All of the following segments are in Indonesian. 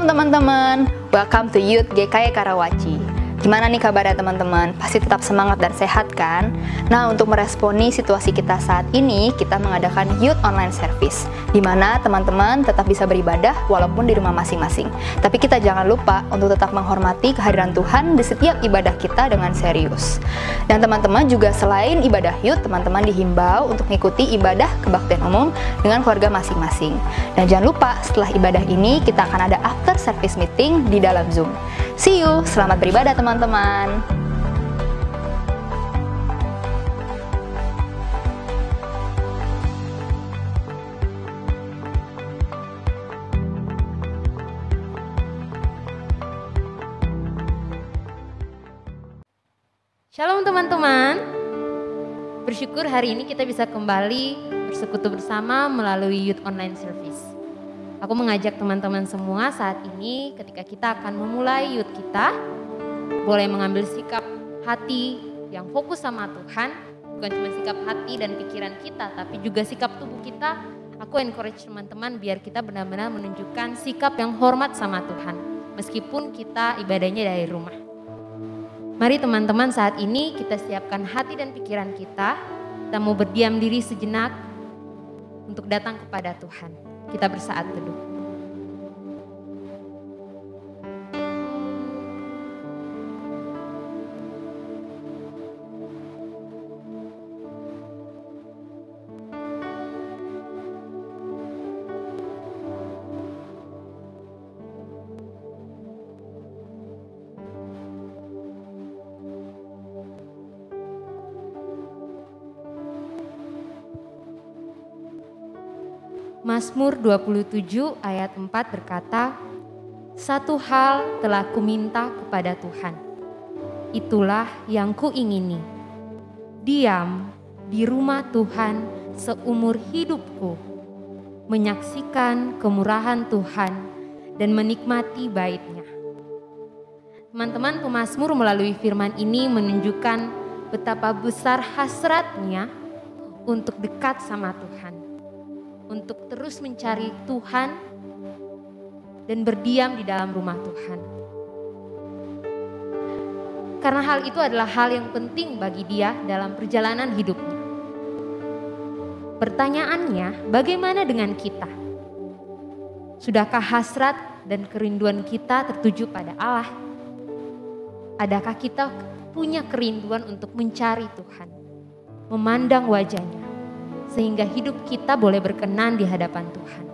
Shalom teman-teman, welcome to Youth GKY Karawaci. Gimana nih kabarnya teman-teman? Pasti tetap semangat dan sehat kan? Nah, untuk meresponi situasi kita saat ini, kita mengadakan Youth Online Service, di mana teman-teman tetap bisa beribadah walaupun di rumah masing-masing. Tapi kita jangan lupa untuk tetap menghormati kehadiran Tuhan di setiap ibadah kita dengan serius. Dan teman-teman juga selain ibadah Youth, teman-teman dihimbau untuk mengikuti ibadah kebaktian umum dengan keluarga masing-masing. Dan jangan lupa setelah ibadah ini kita akan ada after service meeting di dalam Zoom. See you, selamat beribadah teman-teman. Shalom teman-teman, bersyukur hari ini kita bisa kembali bersekutu bersama melalui Youth Online Service. Aku mengajak teman-teman semua saat ini ketika kita akan memulai Youth kita, boleh mengambil sikap hati yang fokus sama Tuhan, bukan cuma sikap hati dan pikiran kita, tapi juga sikap tubuh kita. Aku encourage teman-teman biar kita benar-benar menunjukkan sikap yang hormat sama Tuhan, meskipun kita ibadahnya dari rumah. Mari teman-teman saat ini kita siapkan hati dan pikiran kita mau berdiam diri sejenak untuk datang kepada Tuhan. Kita bersaat teduh. Mazmur 27 ayat 4 berkata, "Satu hal telah kuminta kepada Tuhan, itulah yang kuingini, diam di rumah Tuhan seumur hidupku, menyaksikan kemurahan Tuhan dan menikmati bait-Nya." Teman-teman, pemazmur melalui firman ini menunjukkan betapa besar hasratnya untuk dekat sama Tuhan, untuk terus mencari Tuhan dan berdiam di dalam rumah Tuhan. Karena hal itu adalah hal yang penting bagi dia dalam perjalanan hidupnya. Pertanyaannya, bagaimana dengan kita? Sudahkah hasrat dan kerinduan kita tertuju pada Allah? Adakah kita punya kerinduan untuk mencari Tuhan, memandang wajah-Nya, sehingga hidup kita boleh berkenan di hadapan Tuhan?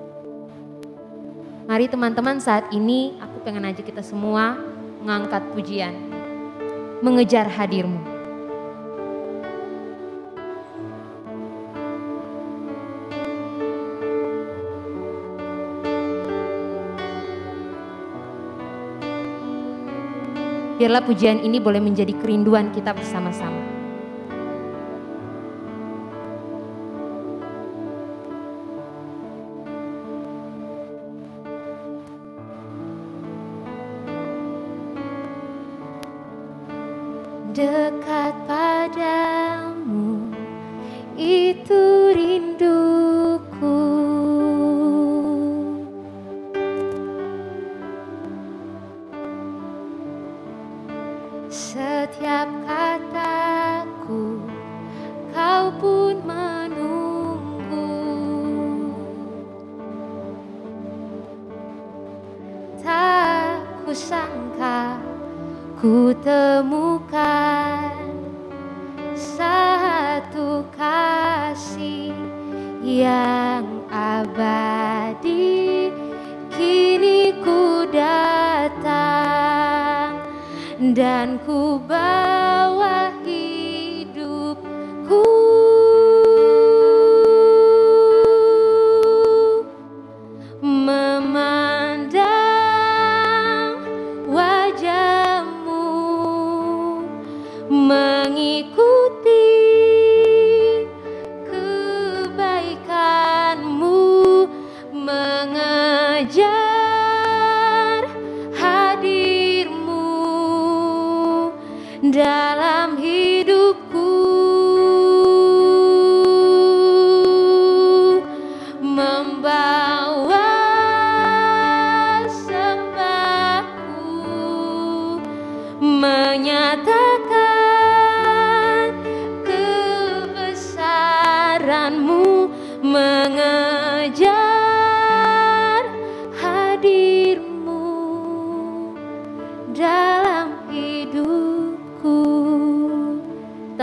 Mari teman-teman, saat ini aku pengen ajak kita semua mengangkat pujian, mengejar hadir-Mu. Biarlah pujian ini boleh menjadi kerinduan kita bersama-sama. Dekat padamu, itu rinduku. Setiap kataku, kau pun menunggu. Tak kusangka ku temukan satu kasih yang abadi. Kini ku datang dan ku bawa hidupku, memandang wajah-Mu, mengikuti kebaikan-Mu, mengejar hadir-Mu dalam hidupku, membawa sembah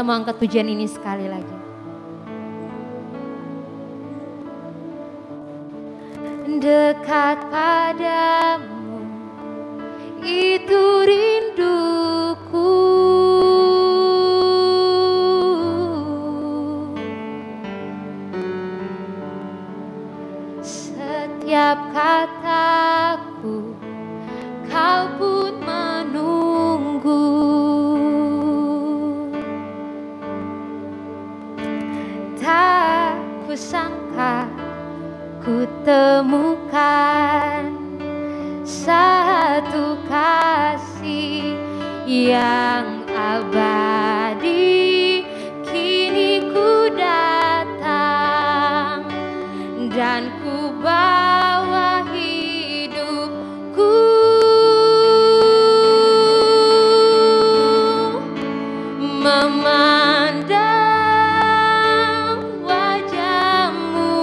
mau angkat pujian ini sekali lagi. Dekat padamu, itu rinduku. Setiap kataku, kau pun menunggu. Tak kusangka ku temukan satu kasih yang abadi. Kini ku datang dan ku bawa hidupku, memandang wajahmu,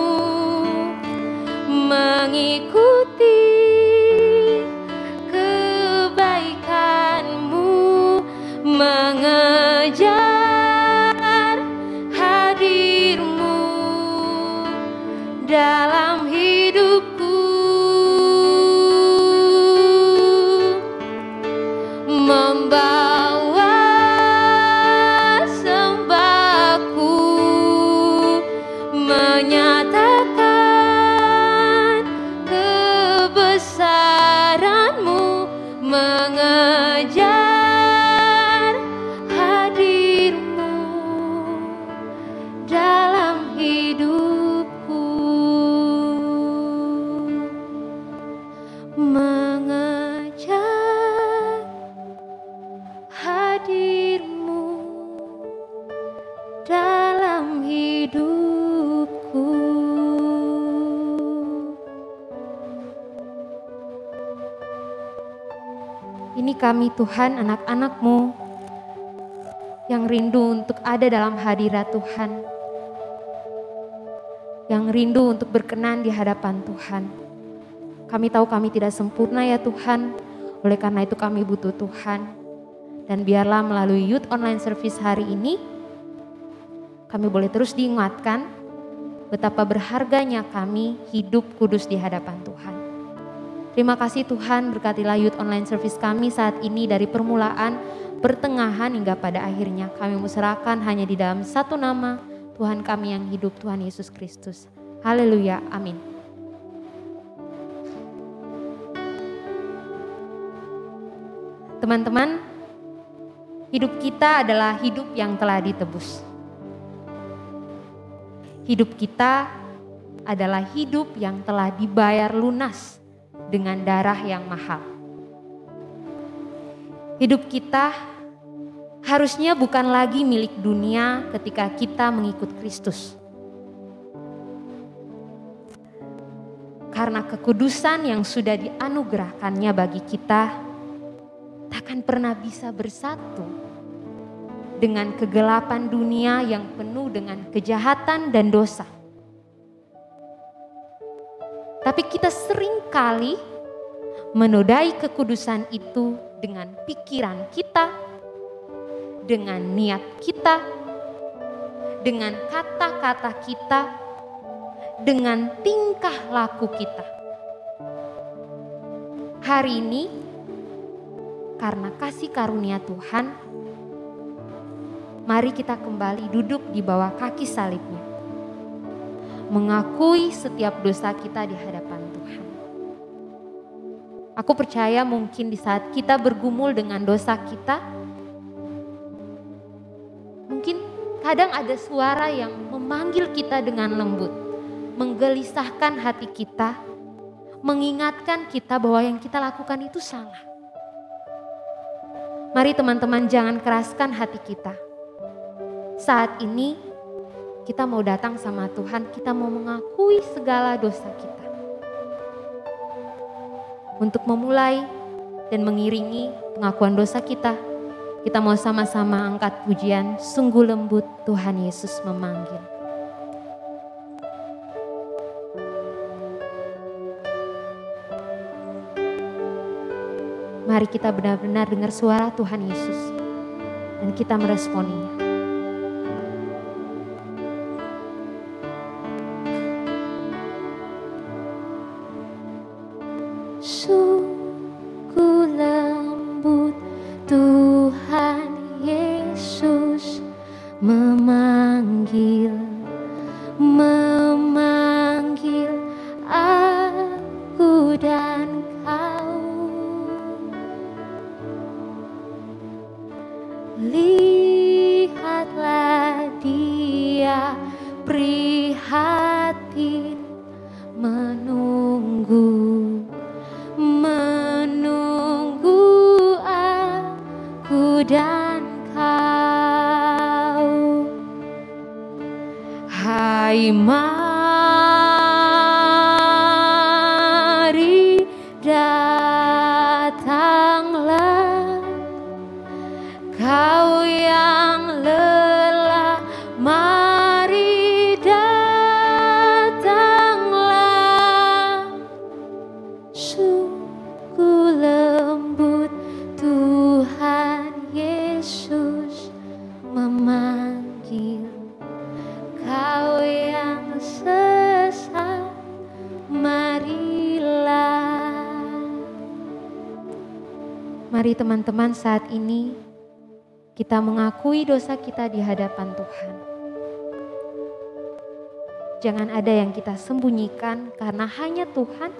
mengikuti kebaikanmu, mengejar hadirmu dalam hidupku, membawa sembahku, menyatakan kebesaranmu, mengejar hadirmu dalam hidupku, mengejar hadirmu dalam hidupku. Ini kami Tuhan, anak-anak-Mu yang rindu untuk ada dalam hadirat Tuhan, yang rindu untuk berkenan di hadapan Tuhan. Kami tahu kami tidak sempurna ya Tuhan, oleh karena itu kami butuh Tuhan. Dan biarlah melalui Youth Online Service hari ini, kami boleh terus diingatkan betapa berharganya kami hidup kudus di hadapan Tuhan. Terima kasih Tuhan, berkatilah Youth Online Service kami saat ini dari permulaan, pertengahan hingga pada akhirnya. Kami serahkan hanya di dalam satu nama, Tuhan kami yang hidup, Tuhan Yesus Kristus. Haleluya, amin. Teman-teman, hidup kita adalah hidup yang telah ditebus. Hidup kita adalah hidup yang telah dibayar lunas dengan darah yang mahal. Hidup kita harusnya bukan lagi milik dunia ketika kita mengikut Kristus. Karena kekudusan yang sudah dianugerahkannya bagi kita, takkan pernah bisa bersatu dengan kegelapan dunia yang penuh dengan kejahatan dan dosa. Tapi kita seringkali menodai kekudusan itu dengan pikiran kita, dengan niat kita, dengan kata-kata kita, dengan tingkah laku kita. Hari ini, karena kasih karunia Tuhan, mari kita kembali duduk di bawah kaki salibnya. Mengakui setiap dosa kita di hadapan Tuhan. Aku percaya mungkin di saat kita bergumul dengan dosa kita, mungkin kadang ada suara yang memanggil kita dengan lembut, menggelisahkan hati kita, mengingatkan kita bahwa yang kita lakukan itu salah. Mari teman-teman, jangan keraskan hati kita. Saat ini kita mau datang sama Tuhan, kita mau mengakui segala dosa kita. Untuk memulai dan mengiringi pengakuan dosa kita, kita mau sama-sama angkat pujian Sungguh Lembut Tuhan Yesus Memanggil. Mari kita benar-benar dengar suara Tuhan Yesus dan kita meresponinya. Sungguh lembut Tuhan Yesus memanggil aku dan kau. Lihatlah Dia prihatin menunggu aku dan kau. Hai mari datanglah kau yang lelah, mari datanglah. Sungguh lembut Tuhan Yesus memanggil kau yang sesat, marilah. Mari teman-teman, saat ini kita mengakui dosa kita di hadapan Tuhan. Jangan ada yang kita sembunyikan karena hanya Tuhan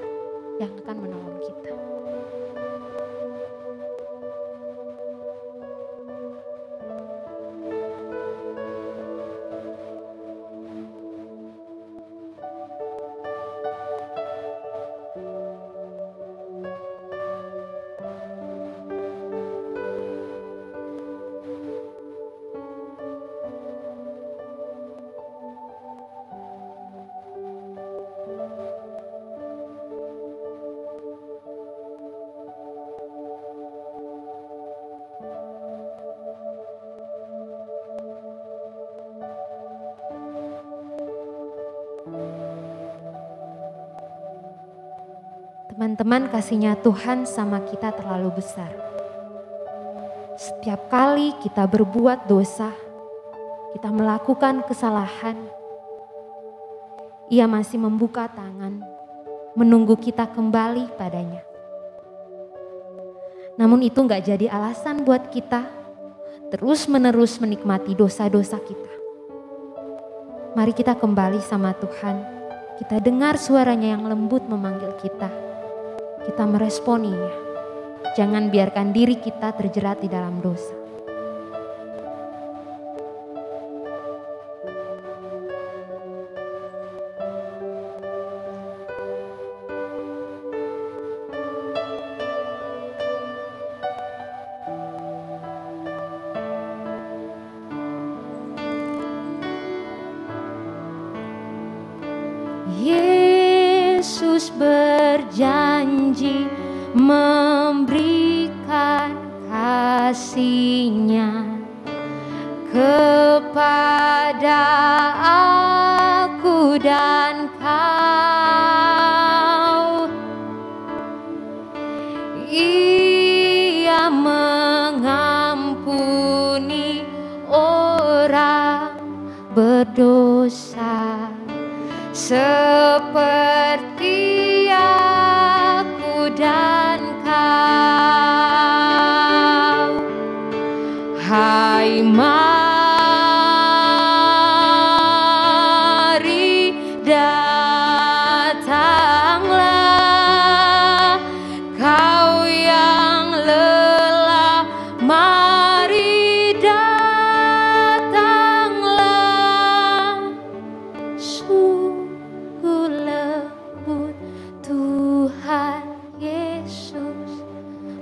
yang akan menolong kita. Teman-teman, kasihnya Tuhan sama kita terlalu besar. Setiap kali kita berbuat dosa, kita melakukan kesalahan, Ia masih membuka tangan, menunggu kita kembali padanya. Namun itu gak jadi alasan buat kita terus-menerus menikmati dosa-dosa kita. Mari kita kembali sama Tuhan, kita dengar suaranya yang lembut memanggil kita. Kita meresponinya. Jangan biarkan diri kita terjerat di dalam dosa. Yesus berjanji memberikan kasih-Nya kepada aku dan kau. Ia mengampuni orang berdosa seperti aku dan kau. Hai mari datanglah kau yang lelah, mari datanglah. Sungguh lembut Tuhan Yesus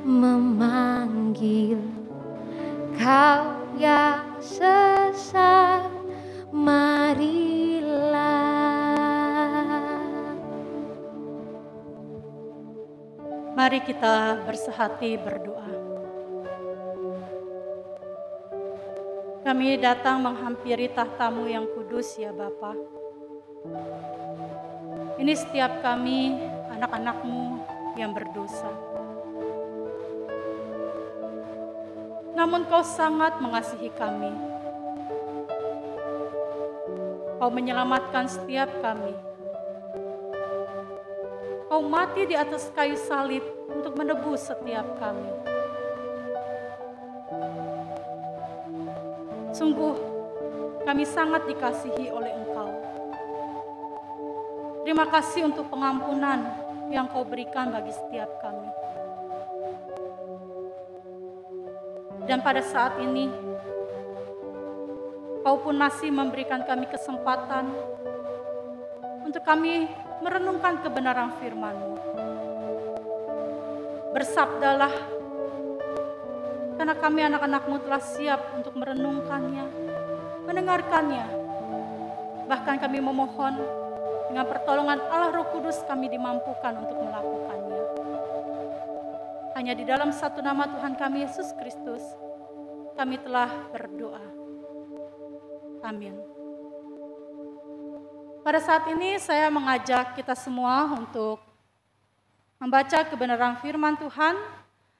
memanggil kau yang sesat, marilah. Mari kita bersehati berdoa. Kami datang menghampiri tahta-Mu yang kudus ya Bapa. Ini setiap kami anak-anak-Mu yang berdosa. Namun Kau sangat mengasihi kami. Kau menyelamatkan setiap kami. Kau mati di atas kayu salib untuk menebus setiap kami. Sungguh kami sangat dikasihi oleh Engkau. Terima kasih untuk pengampunan yang Kau berikan bagi setiap kami. Dan pada saat ini, Kau pun masih memberikan kami kesempatan untuk kami merenungkan kebenaran firman-Mu. Bersabdalah, karena kami anak-anak-Mu telah siap untuk merenungkannya, mendengarkannya. Bahkan kami memohon dengan pertolongan Allah Roh Kudus kami dimampukan untuk melakukannya. Hanya di dalam satu nama Tuhan kami Yesus Kristus, kami telah berdoa. Amin. Pada saat ini saya mengajak kita semua untuk membaca kebenaran firman Tuhan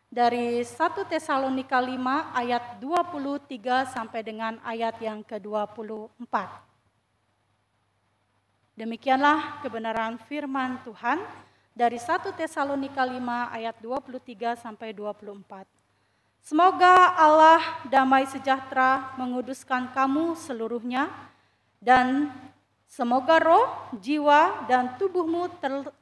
dari 1 Tesalonika 5 ayat 23 sampai dengan ayat yang ke-24. Demikianlah kebenaran firman Tuhan dari 1 Tesalonika 5 ayat 23 sampai 24. Semoga Allah damai sejahtera menguduskan kamu seluruhnya, dan semoga roh, jiwa, dan tubuhmu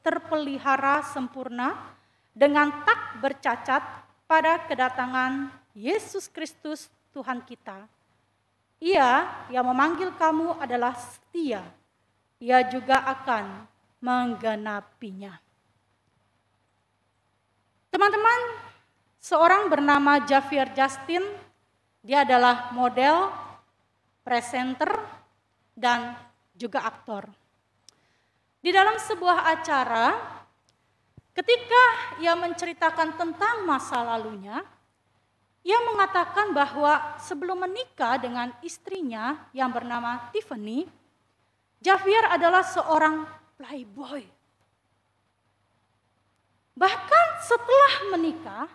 terpelihara sempurna dengan tak bercacat pada kedatangan Yesus Kristus Tuhan kita. Ia yang memanggil kamu adalah setia, Ia juga akan menggenapinya. Teman-teman, seorang bernama Javier Justin, dia adalah model, presenter, dan juga aktor. Di dalam sebuah acara, ketika ia menceritakan tentang masa lalunya, ia mengatakan bahwa sebelum menikah dengan istrinya yang bernama Tiffany, Javier adalah seorang playboy. Bahkan setelah menikah,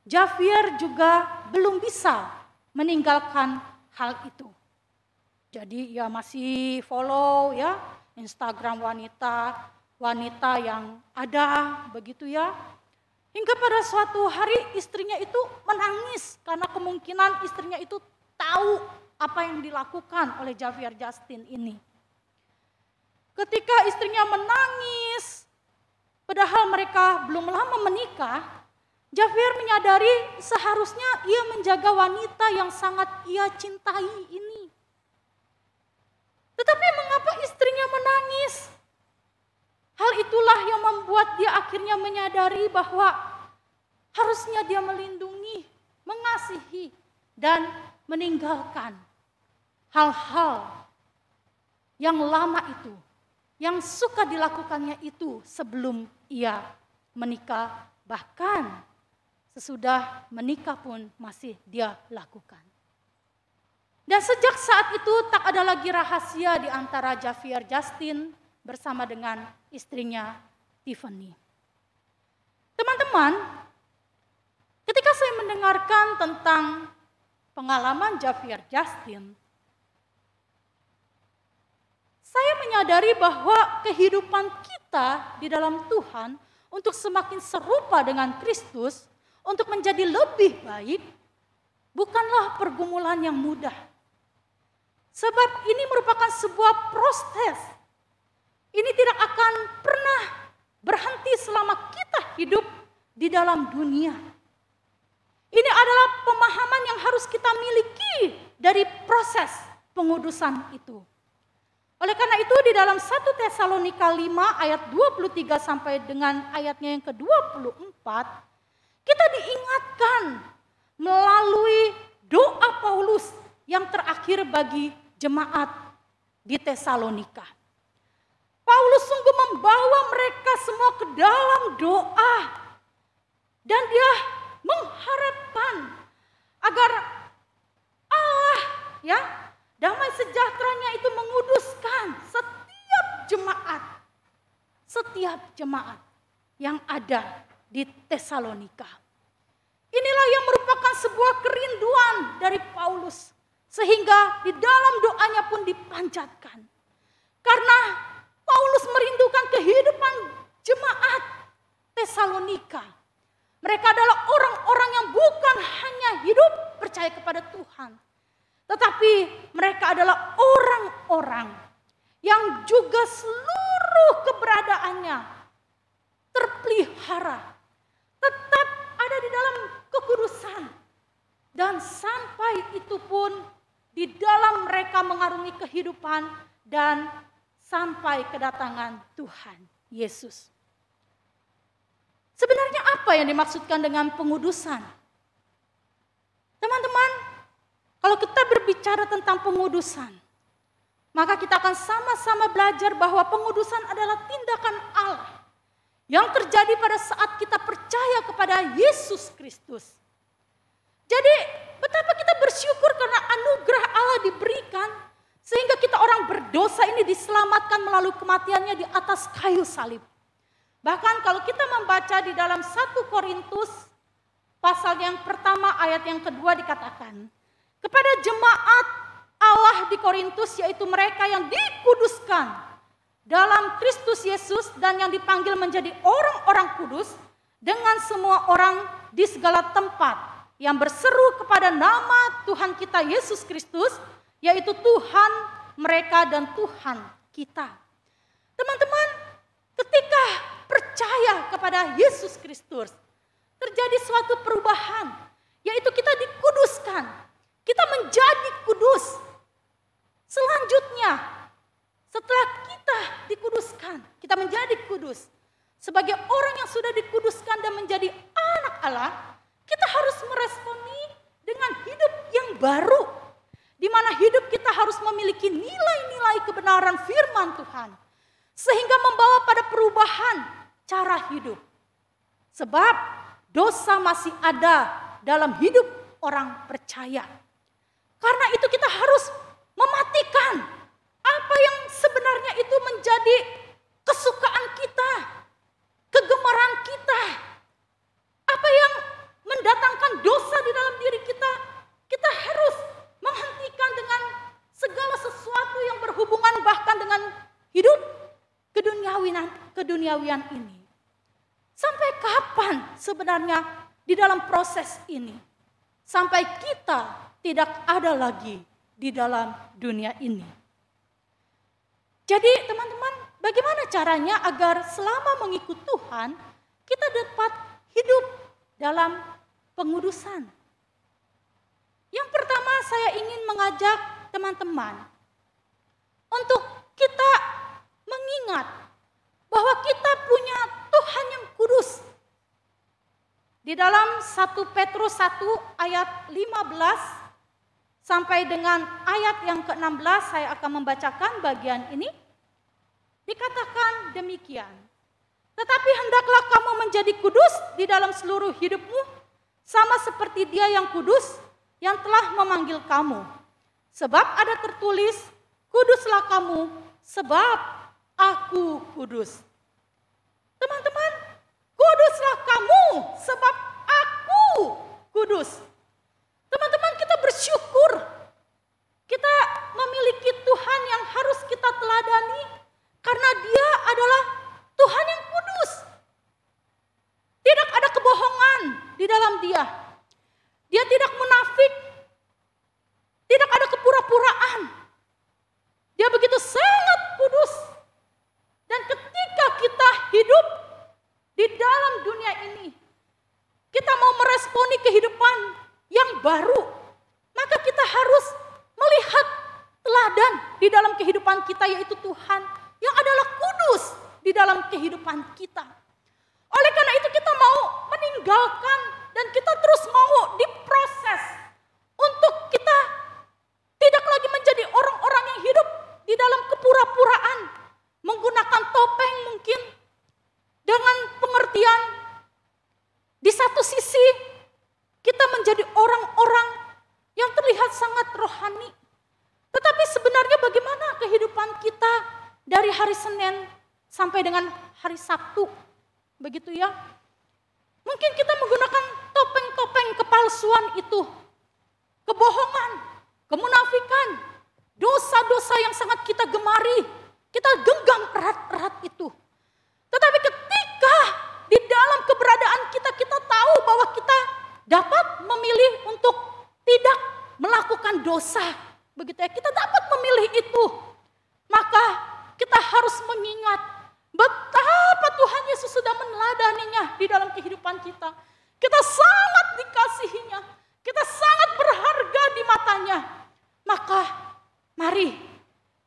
Javier juga belum bisa meninggalkan hal itu. Jadi ya masih follow ya Instagram wanita yang ada begitu ya. Hingga pada suatu hari istrinya itu menangis karena kemungkinan istrinya itu tahu apa yang dilakukan oleh Javier Justin ini. Ketika istrinya menangis, padahal mereka belum lama menikah, Javier menyadari seharusnya ia menjaga wanita yang sangat ia cintai ini. Tetapi mengapa istrinya menangis? Hal itulah yang membuat dia akhirnya menyadari bahwa harusnya dia melindungi, mengasihi, dan meninggalkan hal-hal yang lama itu, yang suka dilakukannya itu sebelum ia menikah, bahkan sesudah menikah pun masih dia lakukan. Dan sejak saat itu tak ada lagi rahasia di antara Javier Justin bersama dengan istrinya Tiffany. Teman-teman, ketika saya mendengarkan tentang pengalaman Javier Justin, saya menyadari bahwa kehidupan kita di dalam Tuhan untuk semakin serupa dengan Kristus, untuk menjadi lebih baik, bukanlah pergumulan yang mudah. Sebab ini merupakan sebuah proses. Ini tidak akan pernah berhenti selama kita hidup di dalam dunia. Ini adalah pemahaman yang harus kita miliki dari proses pengudusan itu. Oleh karena itu di dalam 1 Tesalonika 5 ayat 23 sampai dengan ayatnya yang ke-24, kita diingatkan melalui doa Paulus yang terakhir bagi jemaat di Tesalonika. Paulus sungguh membawa mereka semua ke dalam doa. Dan dia mengharapkan agar Allah ya damai sejahteranya itu menguduskan setiap jemaat yang ada di Tesalonika. Inilah yang merupakan sebuah kerinduan dari Paulus, sehingga di dalam doanya pun dipanjatkan. Karena Paulus merindukan kehidupan jemaat Tesalonika Mereka adalah orang-orang yang bukan hanya hidup percaya kepada Tuhan, tetapi mereka adalah orang-orang yang juga seluruh keberadaannya terpelihara, tetap ada di dalam kekudusan. Dan sampai itu pun di dalam mereka mengarungi kehidupan dan sampai kedatangan Tuhan Yesus. Sebenarnya apa yang dimaksudkan dengan pengudusan? Teman-teman, kalau kita berbicara tentang pengudusan, maka kita akan sama-sama belajar bahwa pengudusan adalah tindakan Allah yang terjadi pada saat kita percaya kepada Yesus Kristus. Jadi betapa kita bersyukur karena anugerah Allah diberikan sehingga kita orang berdosa ini diselamatkan melalui kematiannya di atas kayu salib. Bahkan kalau kita membaca di dalam 1 Korintus pasal yang pertama ayat yang kedua dikatakan, kepada jemaat Allah di Korintus, yaitu mereka yang dikuduskan dalam Kristus Yesus dan yang dipanggil menjadi orang-orang kudus dengan semua orang di segala tempat yang berseru kepada nama Tuhan kita Yesus Kristus, yaitu Tuhan mereka dan Tuhan kita. Teman-teman, ketika percaya kepada Yesus Kristus, terjadi suatu perubahan, yaitu kita dikuduskan, kita menjadi kudus. Selanjutnya, setelah kita dikuduskan, kita menjadi kudus. Sebagai orang yang sudah dikuduskan dan menjadi anak Allah, kita harus meresponi dengan hidup yang baru, di mana hidup kita harus memiliki nilai-nilai kebenaran firman Tuhan, sehingga membawa pada perubahan cara hidup. Sebab dosa masih ada dalam hidup orang percaya. Karena itu kita harus mematikan apa yang sebenarnya itu menjadi kesukaan kita, kegemaran kita. Apa yang mendatangkan dosa di dalam diri kita, kita harus menghentikan dengan segala sesuatu yang berhubungan bahkan dengan hidup keduniawian ini. Sampai kapan sebenarnya di dalam proses ini? Sampai kita tidak ada lagi di dalam dunia ini. Jadi teman-teman, bagaimana caranya agar selama mengikut Tuhan, kita dapat hidup dalam pengudusan? Yang pertama saya ingin mengajak teman-teman untuk kita mengingat bahwa kita punya Tuhan yang kudus. Di dalam 1 Petrus 1 ayat 15 sampai dengan ayat yang ke-16 saya akan membacakan bagian ini. Dikatakan demikian. Tetapi hendaklah kamu menjadi kudus di dalam seluruh hidupmu, sama seperti Dia yang kudus yang telah memanggil kamu. Sebab ada tertulis, kuduslah kamu sebab aku kudus. Teman-teman, kuduslah kamu sebab aku kudus. Teman-teman, kita bersyukur kita memiliki Tuhan yang harus kita teladani karena Dia adalah Tuhan yang kudus. Tidak ada kebohongan di dalam Dia. Dia tidak munafik. Tidak ada kepura-puraan. Dia begitu sangat kudus. Dan ketika kita hidup di dalam dunia ini, kita mau meresponi kehidupan yang baru, maka kita harus melihat teladan di dalam kehidupan kita, yaitu Tuhan yang adalah kudus di dalam kehidupan kita. Oleh karena itu kita mau meninggalkan dan kita terus mau diproses untuk kita tidak lagi menjadi orang-orang yang hidup di dalam kepura-puraan, menggunakan topeng mungkin dengan pengertian di satu sisi kita menjadi orang-orang yang terlihat sangat rohani. Tetapi sebenarnya bagaimana kehidupan kita dari hari Senin sampai dengan hari Sabtu? Begitu ya. Mungkin kita menggunakan topeng-topeng kepalsuan itu. Kebohongan, kemunafikan, dosa-dosa yang sangat kita gemari. Kita genggam erat-erat itu. Tetapi ketika di dalam keberadaan kita, kita tahu dosa. Begitu ya, kita dapat memilih itu. Maka kita harus mengingat betapa Tuhan Yesus sudah meneladaninya di dalam kehidupan kita. Kita sangat dikasihinya. Kita sangat berharga di matanya. Maka mari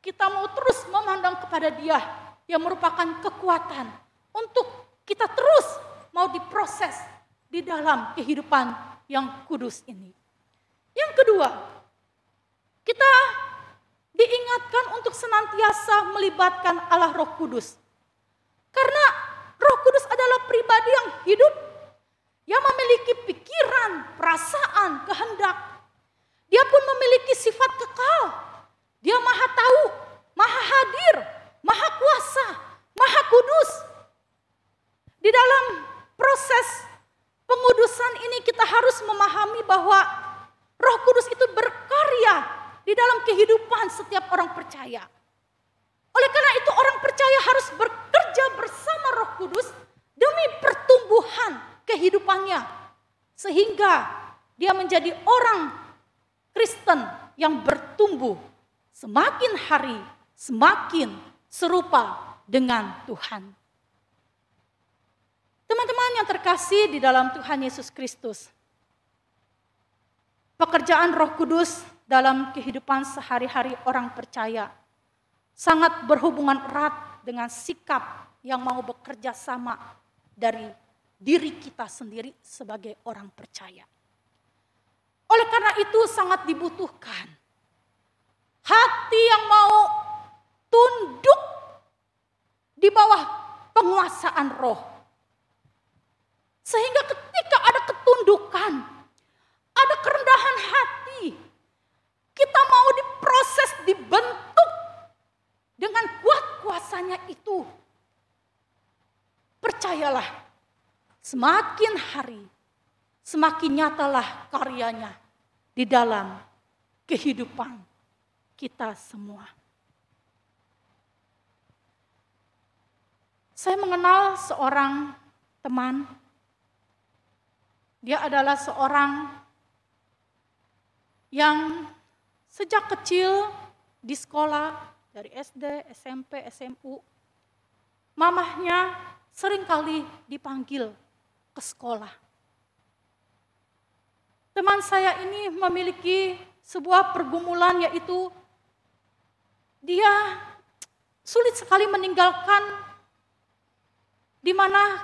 kita mau terus memandang kepada Dia yang merupakan kekuatan untuk kita terus mau diproses di dalam kehidupan yang kudus ini. Yang kedua, kita diingatkan untuk senantiasa melibatkan Allah Roh Kudus. Karena Roh Kudus adalah pribadi yang hidup, yang memiliki pikiran, perasaan, kehendak. Dia pun memiliki sifat kekal. Dia maha tahu, maha hadir, maha kuasa, maha kudus. Di dalam proses pengudusan ini kita harus memahami bahwa Roh Kudus itu berkarya di dalam kehidupan setiap orang percaya. Oleh karena itu orang percaya harus bekerja bersama Roh Kudus demi pertumbuhan kehidupannya. Sehingga dia menjadi orang Kristen yang bertumbuh semakin hari semakin serupa dengan Tuhan. Teman-teman yang terkasih di dalam Tuhan Yesus Kristus, pekerjaan Roh Kudus dalam kehidupan sehari-hari orang percaya sangat berhubungan erat dengan sikap yang mau bekerja sama dari diri kita sendiri sebagai orang percaya. Oleh karena itu sangat dibutuhkan hati yang mau tunduk di bawah penguasaan Roh. Sehingga ketika ada ketundukan, ada kerendahan hati, kita mau diproses, dibentuk dengan kuat kuasanya itu. Percayalah, semakin hari, semakin nyatalah karyanya di dalam kehidupan kita semua. Saya mengenal seorang teman. Dia adalah seorang yang sejak kecil di sekolah, dari SD, SMP, SMU, mamahnya seringkali dipanggil ke sekolah. Teman saya ini memiliki sebuah pergumulan, yaitu dia sulit sekali meninggalkan, di mana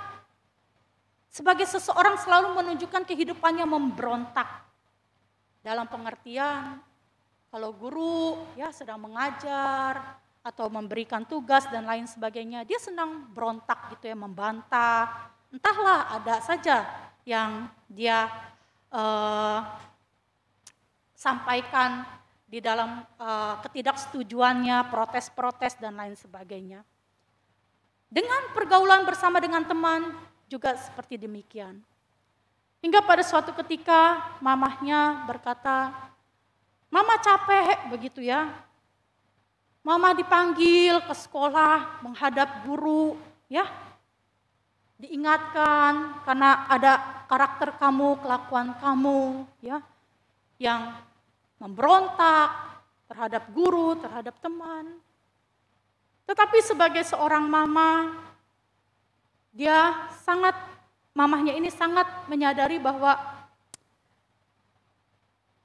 sebagai seseorang selalu menunjukkan kehidupannya memberontak. Dalam pengertian, kalau guru ya sedang mengajar atau memberikan tugas dan lain sebagainya, dia senang berontak gitu ya, membantah. Entahlah, ada saja yang dia sampaikan di dalam ketidaksetujuannya, protes-protes dan lain sebagainya. Dengan pergaulan bersama dengan teman juga seperti demikian. Hingga pada suatu ketika mamahnya berkata, "Mama capek," begitu ya. Mama dipanggil ke sekolah menghadap guru, ya. Diingatkan karena ada karakter kamu, kelakuan kamu, ya, yang memberontak terhadap guru, terhadap teman. Tetapi sebagai seorang mama, mamahnya ini sangat menyadari bahwa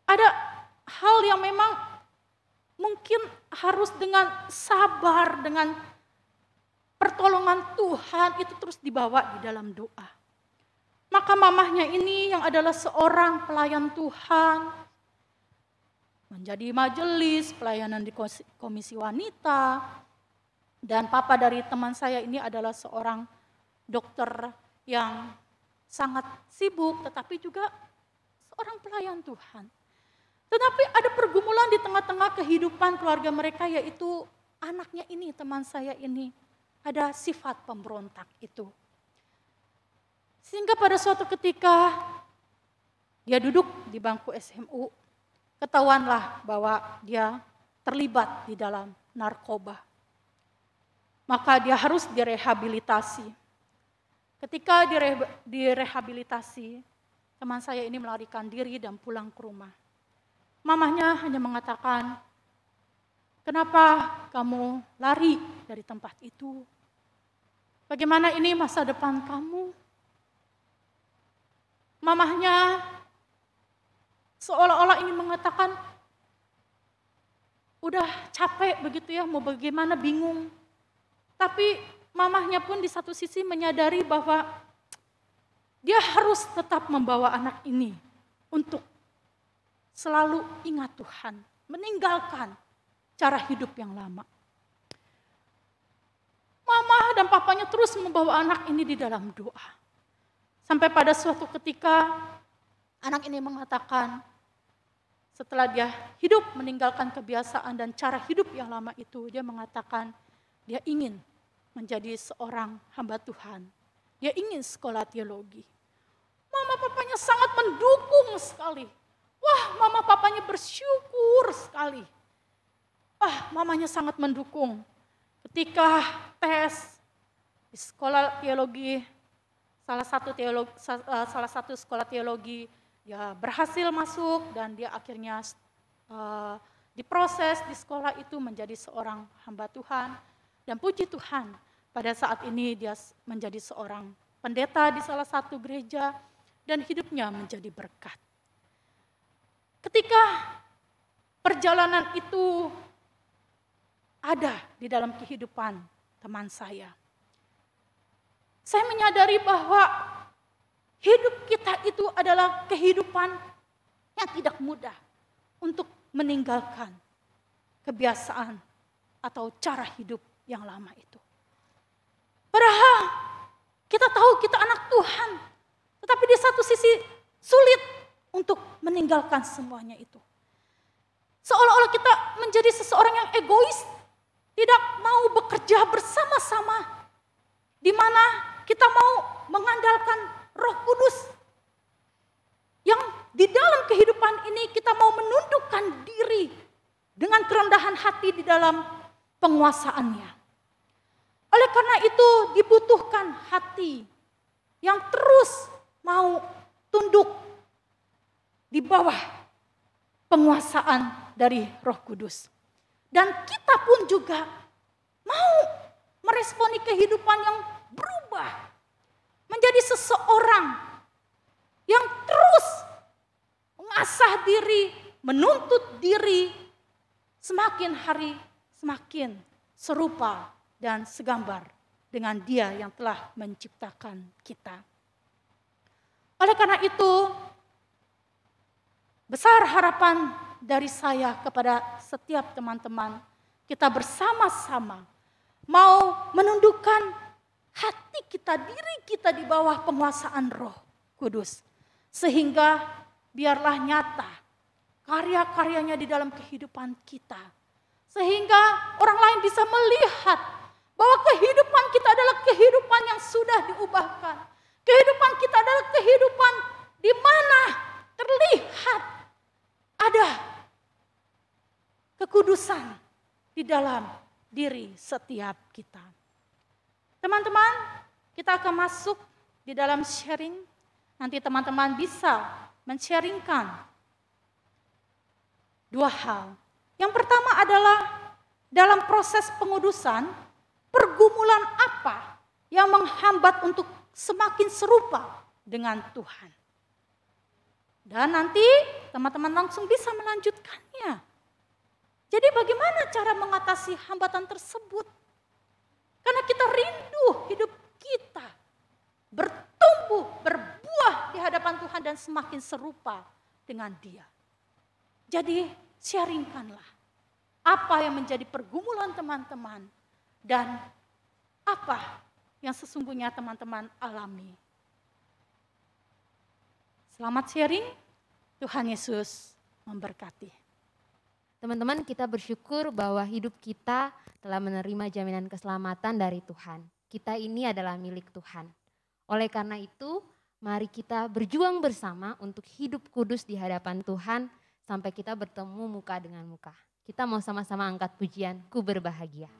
ada hal yang memang mungkin harus dengan sabar, dengan pertolongan Tuhan itu terus dibawa di dalam doa. Maka mamahnya ini yang adalah seorang pelayan Tuhan, menjadi majelis, pelayanan di komisi wanita, dan papa dari teman saya ini adalah seorang dokter yang sangat sibuk, tetapi juga seorang pelayan Tuhan. Tetapi ada pergumulan di tengah-tengah kehidupan keluarga mereka, yaitu anaknya ini, teman saya ini, ada sifat pemberontak itu. Sehingga pada suatu ketika dia duduk di bangku SMU, ketahuanlah bahwa dia terlibat di dalam narkoba. Maka dia harus direhabilitasi. Ketika direhabilitasi, teman saya ini melarikan diri dan pulang ke rumah. mamahnya hanya mengatakan, kenapa kamu lari dari tempat itu? Bagaimana ini masa depan kamu? Mamahnya seolah-olah ingin mengatakan, udah capek begitu ya, mau bagaimana bingung. Tapi mamahnya pun di satu sisi menyadari bahwa dia harus tetap membawa anak ini untuk selalu ingat Tuhan, meninggalkan cara hidup yang lama. Mama dan papanya terus membawa anak ini di dalam doa. Sampai pada suatu ketika anak ini mengatakan, setelah dia hidup meninggalkan kebiasaan dan cara hidup yang lama itu, dia mengatakan dia ingin menjadi seorang hamba Tuhan. Dia ingin sekolah teologi. Mama papanya sangat mendukung sekali. Wah, mama papanya bersyukur sekali. Mamanya sangat mendukung. Ketika tes di sekolah teologi, salah satu sekolah teologi, dia berhasil masuk dan dia akhirnya diproses di sekolah itu menjadi seorang hamba Tuhan. Dan puji Tuhan, pada saat ini dia menjadi seorang pendeta di salah satu gereja dan hidupnya menjadi berkat. Ketika perjalanan itu ada di dalam kehidupan teman saya menyadari bahwa hidup kita itu adalah kehidupan yang tidak mudah untuk meninggalkan kebiasaan atau cara hidup yang lama itu. Padahal kita tahu kita anak Tuhan, tetapi di satu sisi sulit untuk meninggalkan semuanya itu. Seolah-olah kita menjadi seseorang yang egois, tidak mau bekerja bersama-sama, di mana kita mau mengandalkan Roh Kudus, yang di dalam kehidupan ini kita mau menundukkan diri dengan kerendahan hati di dalam penguasaannya. Oleh karena itu dibutuhkan hati yang terus mau tunduk di bawah penguasaan dari Roh Kudus. Dan kita pun juga mau meresponi kehidupan yang berubah. Menjadi seseorang yang terus mengasah diri, menuntut diri, semakin hari semakin serupa dan segambar dengan Dia yang telah menciptakan kita. Oleh karena itu, besar harapan dari saya kepada setiap teman-teman, kita bersama-sama mau menundukkan hati kita, diri kita di bawah penguasaan Roh Kudus. Sehingga biarlah nyata karya-karyanya di dalam kehidupan kita. Sehingga orang lain bisa melihat bahwa kehidupan kita adalah kehidupan yang sudah diubahkan. Kehidupan kita adalah kehidupan di mana terlihat ada kekudusan di dalam diri setiap kita. Teman-teman, kita akan masuk di dalam sharing. Nanti teman-teman bisa men-sharingkan dua hal. Yang pertama adalah dalam proses pengudusan, pergumulan apa yang menghambat untuk semakin serupa dengan Tuhan. Dan nanti teman-teman langsung bisa melanjutkannya. Jadi bagaimana cara mengatasi hambatan tersebut? Karena kita rindu hidup kita bertumbuh, berbuah di hadapan Tuhan dan semakin serupa dengan Dia. Jadi sharingkanlah apa yang menjadi pergumulan teman-teman dan apa yang sesungguhnya teman-teman alami. Selamat sharing, Tuhan Yesus memberkati. Teman-teman, kita bersyukur bahwa hidup kita telah menerima jaminan keselamatan dari Tuhan. Kita ini adalah milik Tuhan. Oleh karena itu, mari kita berjuang bersama untuk hidup kudus di hadapan Tuhan sampai kita bertemu muka dengan muka. Kita mau sama-sama angkat pujian, Ku Berbahagia.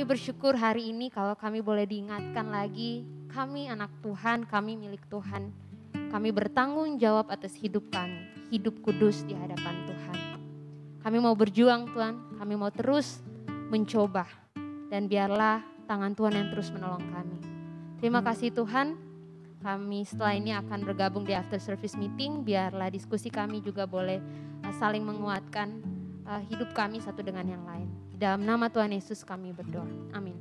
kami bersyukur hari ini kalau kami boleh diingatkan lagi, kami anak Tuhan, kami milik Tuhan. Kami bertanggung jawab atas hidup kami, hidup kudus di hadapan Tuhan. Kami mau berjuang Tuhan, kami mau terus mencoba. Dan biarlah tangan Tuhan yang terus menolong kami. Terima kasih Tuhan, kami setelah ini akan bergabung di after service meeting. Biarlah diskusi kami juga boleh saling menguatkan hidup kami satu dengan yang lain. Di dalam nama Tuhan Yesus kami berdoa, amin.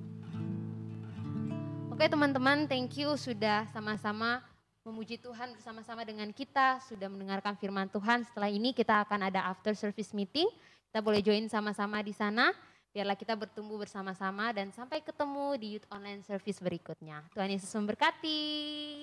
Oke teman-teman, thank you sudah sama-sama memuji Tuhan bersama-sama dengan kita, sudah mendengarkan firman Tuhan. Setelah ini kita akan ada after service meeting, kita boleh join sama-sama di sana. Biarlah kita bertumbuh bersama-sama dan sampai ketemu di Youth Online Service berikutnya. Tuhan Yesus memberkati.